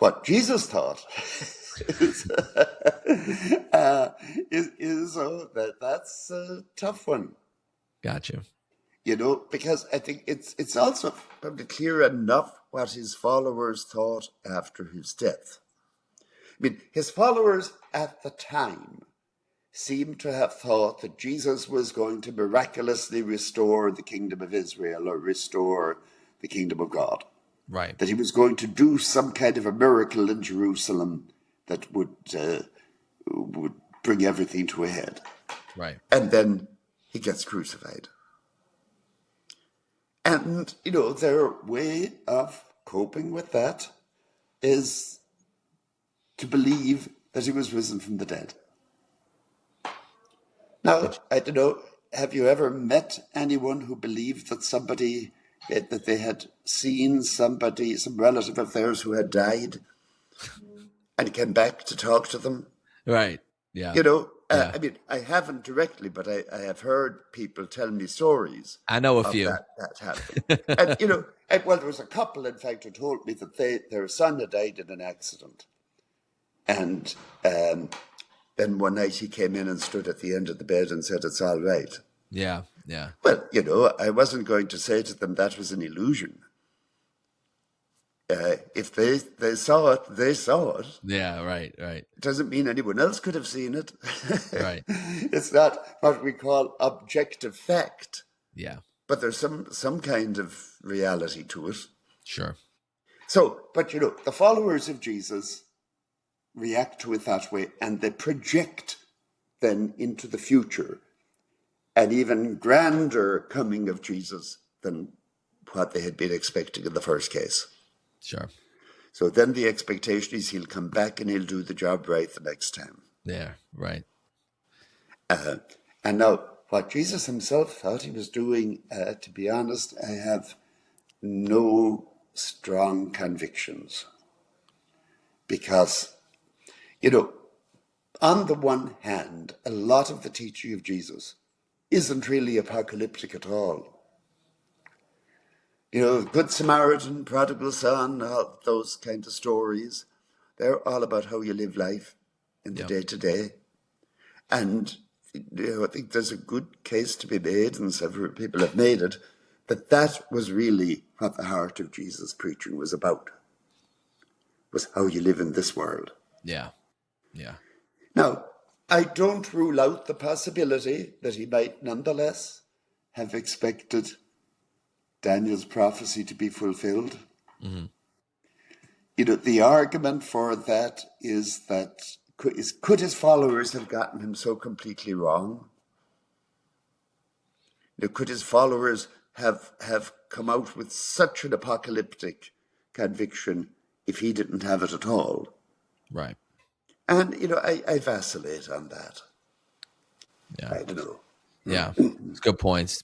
What Jesus thought is, that's a tough one, Gotcha. because I think it's also probably clear enough what his followers thought after his death. I mean, his followers at the time seemed to have thought that Jesus was going to miraculously restore the kingdom of Israel or restore the kingdom of God. Right. That he was going to do some kind of a miracle in Jerusalem that would bring everything to a head. Right. And then he gets crucified. And, their way of coping with that is to believe that he was risen from the dead. Now, I don't know, have you ever met anyone who believed that they had seen some relative of theirs who had died and came back to talk to them? Right. Yeah. I mean, I haven't directly, but I have heard people tell me stories. I know a of few. that happened. And, well, there was a couple, in fact, who told me that their son had died in an accident. And then one night he came in and stood at the end of the bed and said, "It's all right." Yeah. Yeah. Well, I wasn't going to say to them that was an illusion. If they saw it, they saw it. Yeah. Right. Right. It doesn't mean anyone else could have seen it. Right. It's not what we call objective fact. Yeah. But there's some kind of reality to it. Sure. So, but the followers of Jesus react to it that way, and they project then into the future an even grander coming of Jesus than what they had been expecting in the first case. Sure. So then the expectation is he'll come back and he'll do the job right the next time. Yeah. Right. And now, what Jesus himself thought he was doing, to be honest, I have no strong convictions. Because, on the one hand, a lot of the teaching of Jesus isn't really apocalyptic at all. Good Samaritan, Prodigal Son, all those kind of stories, they're all about how you live life in the day-to-day. And I think there's a good case to be made, and several people have made it, that was really what the heart of Jesus' preaching was about, was how you live in this world. Yeah. Yeah. Now, I don't rule out the possibility that he might nonetheless have expected Daniel's prophecy to be fulfilled. Mm-hmm. The argument for that is could his followers have gotten him so completely wrong? Could his followers have come out with such an apocalyptic conviction if he didn't have it at all? Right. And, I vacillate on that. Yeah. I don't know. Yeah. It's good points.